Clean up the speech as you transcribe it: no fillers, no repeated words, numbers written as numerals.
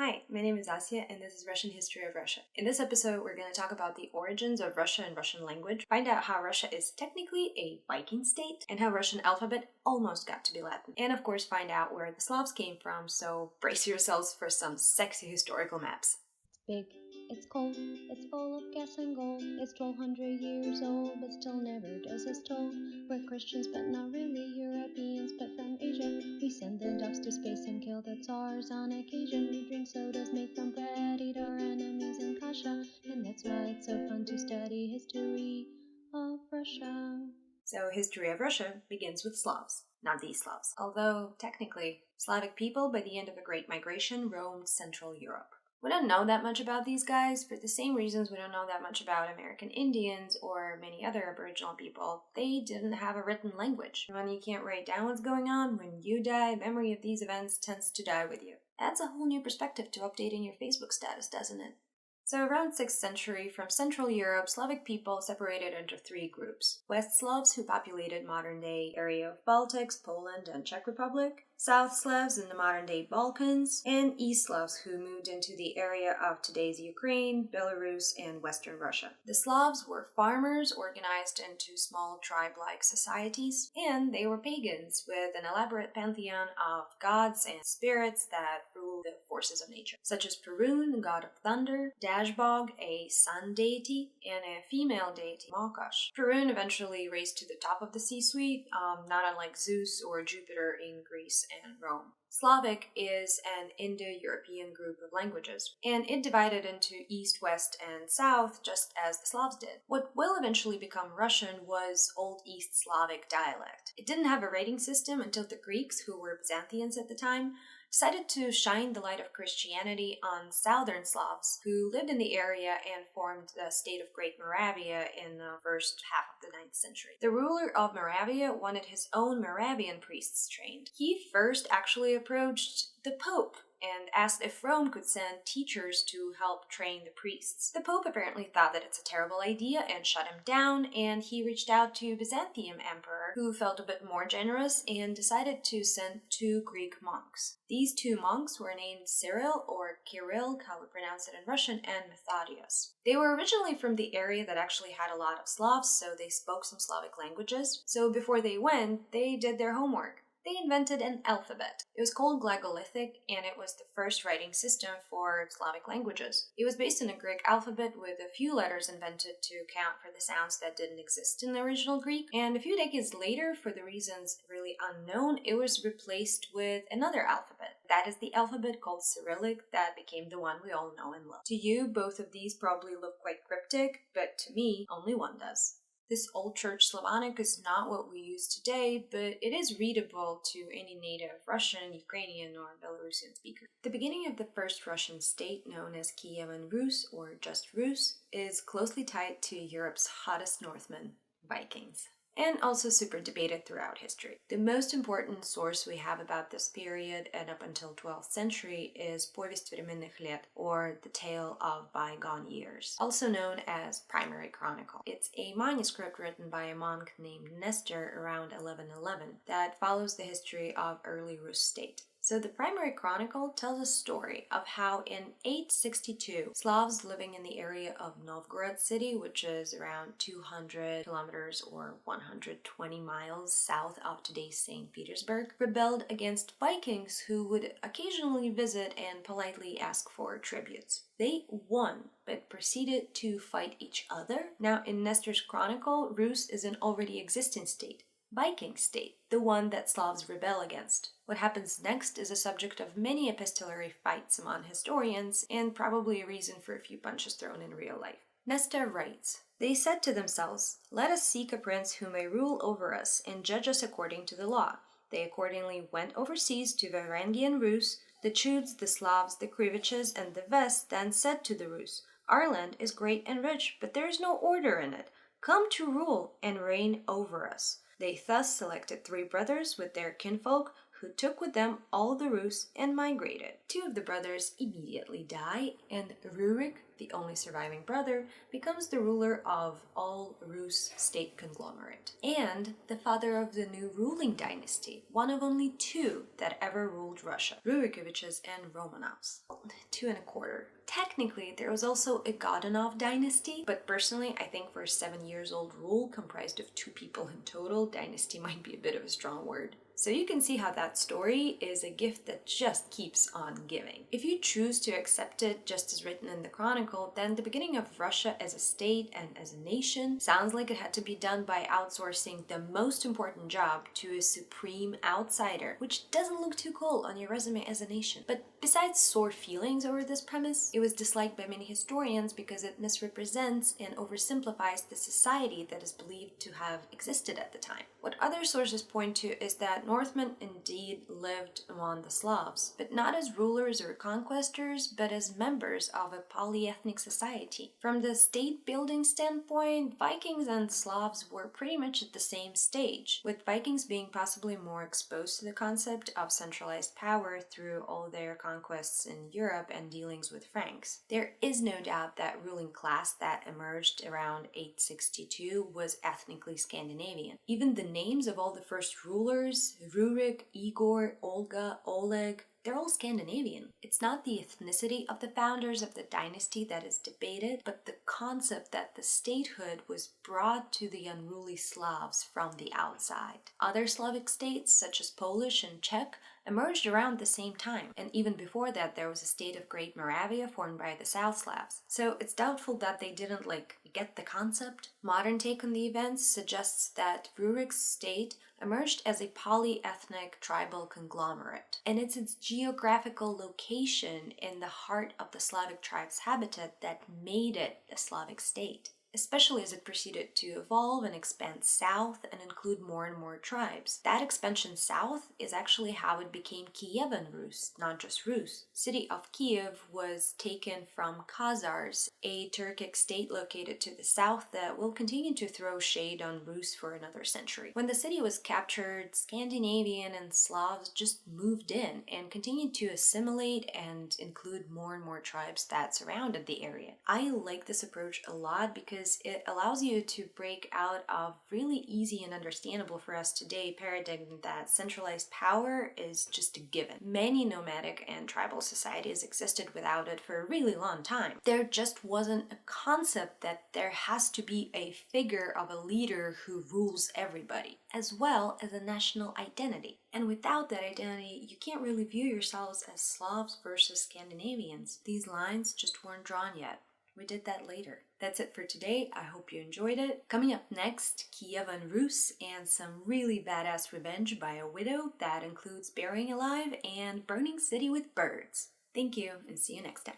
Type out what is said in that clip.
Hi, my name is Asya, and this is Russian History of Russia. In this episode, we're going to talk about the origins of Russia and Russian language, find out how Russia is technically a Viking state, and how Russian alphabet almost got to be Latin, and of course find out where the Slavs came from, so brace yourselves for some sexy historical maps. It's big, it's cold, it's full of gas and gold. It's 1200 years old, but still never does as told. We're Christians, but not really Europeans, but from Asia. We send the dogs to space and kill the tsars on occasion. We drink sodas made from bread, eat our enemies in kasha, and that's why it's so fun to study history of Russia. So, history of Russia begins with Slavs, not these Slavs. Although, technically, Slavic people by the end of the Great Migration roamed Central Europe. We don't know that much about these guys for the same reasons we don't know that much about American Indians or many other Aboriginal people. They didn't have a written language. When you can't write down what's going on, when you die, memory of these events tends to die with you. Adds a whole new perspective to updating your Facebook status, doesn't it? So around 6th century, from Central Europe, Slavic people separated into three groups. West Slavs, who populated modern-day area of Baltics, Poland, and Czech Republic. South Slavs in the modern-day Balkans. And East Slavs, who moved into the area of today's Ukraine, Belarus, and Western Russia. The Slavs were farmers organized into small tribe-like societies, and they were pagans with an elaborate pantheon of gods and spirits that ruled the forces of nature, such as Perun, god of thunder, Dashbog, a sun deity, and a female deity, Mokosh. Perun eventually raised to the top of the C-suite, not unlike Zeus or Jupiter in Greece and Rome. Slavic is an Indo-European group of languages, and it divided into East, West, and South just as the Slavs did. What will eventually become Russian was Old East Slavic dialect. It didn't have a rating system until the Greeks, who were Byzantines at the time, decided to shine the light of Christianity on Southern Slavs, who lived in the area and formed the state of Great Moravia in the first half of the 9th century. The ruler of Moravia wanted his own Moravian priests trained. He first actually approached the Pope and asked if Rome could send teachers to help train the priests. The Pope apparently thought that it's a terrible idea and shut him down, and he reached out to Byzantium Emperor, who felt a bit more generous and decided to send 2 Greek monks. These 2 monks were named Cyril, or Kirill, how we pronounce it in Russian, and Methodius. They were originally from the area that actually had a lot of Slavs, so they spoke some Slavic languages. So before they went, they did their homework. They invented an alphabet. It was called Glagolitic, and it was the first writing system for Slavic languages. It was based on a Greek alphabet with a few letters invented to account for the sounds that didn't exist in the original Greek, and a few decades later, for the reasons really unknown, it was replaced with another alphabet. That is the alphabet called Cyrillic that became the one we all know and love. To you, both of these probably look quite cryptic, but to me, only one does. This Old Church Slavonic is not what we use today, but it is readable to any native Russian, Ukrainian, or Belarusian speaker. The beginning of the first Russian state, known as Kievan Rus, or just Rus, is closely tied to Europe's hottest Northmen, Vikings, and also super debated throughout history. The most important source we have about this period and up until 12th century is Повесть временных лет, or The Tale of Bygone Years, also known as Primary Chronicle. It's a manuscript written by a monk named Nestor around 1111 that follows the history of early Rus state. So the Primary Chronicle tells a story of how in 862, Slavs living in the area of Novgorod city, which is around 200 kilometers or 120 miles south of today's St. Petersburg, rebelled against Vikings who would occasionally visit and politely ask for tributes. They won, but proceeded to fight each other. Now in Nestors Chronicle, Rus is an already existing state. Viking state, the one that Slavs rebel against. What happens next is a subject of many epistolary fights among historians, and probably a reason for a few punches thrown in real life. Nestor writes, "They said to themselves, 'Let us seek a prince who may rule over us and judge us according to the law.' They accordingly went overseas to Varangian Rus. The Chuds, the Slavs, the Kriviches, and the Vests then said to the Rus, 'Our land is great and rich, but there is no order in it. Come to rule and reign over us.' They thus selected 3 brothers with their kinfolk who took with them all the Rus and migrated. Two of the brothers immediately die, and Rurik, the only surviving brother, becomes the ruler of all Rus state conglomerate, and the father of the new ruling dynasty, one of only two that ever ruled Russia, Rurikoviches and Romanovs. 2.25. Technically, there was also a Godunov Dynasty, but personally, I think for a 7-year-old rule comprised of 2 people in total, dynasty might be a bit of a strong word. So you can see how that story is a gift that just keeps on giving. If you choose to accept it just as written in the Chronicle, then the beginning of Russia as a state and as a nation sounds like it had to be done by outsourcing the most important job to a supreme outsider, which doesn't look too cool on your resume as a nation. But besides sore feelings over this premise, it was disliked by many historians because it misrepresents and oversimplifies the society that is believed to have existed at the time. What other sources point to is that Northmen indeed lived among the Slavs, but not as rulers or conquestors, but as members of a polyethnic society. From the state-building standpoint, Vikings and Slavs were pretty much at the same stage, with Vikings being possibly more exposed to the concept of centralized power through all their conquests in Europe and dealings with Franks. There is no doubt that ruling class that emerged around 862 was ethnically Scandinavian. Even the names of all the first rulers, Rurik, Igor, Olga, Oleg, they're all Scandinavian. It's not the ethnicity of the founders of the dynasty that is debated, but the concept that the statehood was brought to the unruly Slavs from the outside. Other Slavic states, such as Polish and Czech, emerged around the same time, and even before that there was a state of Great Moravia formed by the South Slavs. So it's doubtful that they didn't, get the concept. Modern take on the events suggests that Rurik's state emerged as a polyethnic tribal conglomerate, and it's its geographical location in the heart of the Slavic tribe's habitat that made it a Slavic state, especially as it proceeded to evolve and expand south and include more and more tribes. That expansion south is actually how it became Kievan Rus, not just Rus. City of Kiev was taken from Khazars, a Turkic state located to the south that will continue to throw shade on Rus for another century. When the city was captured, Scandinavian and Slavs just moved in and continued to assimilate and include more and more tribes that surrounded the area. I like this approach a lot because it allows you to break out of really easy and understandable for us today paradigm that centralized power is just a given. Many nomadic and tribal societies existed without it for a really long time. There just wasn't a concept that there has to be a figure of a leader who rules everybody, as well as a national identity. And without that identity, you can't really view yourselves as Slavs versus Scandinavians. These lines just weren't drawn yet. We did that later. That's it for today. I hope you enjoyed it. Coming up next, Kievan Rus and some really badass revenge by a widow that includes burying alive and burning city with birds. Thank you, and see you next time.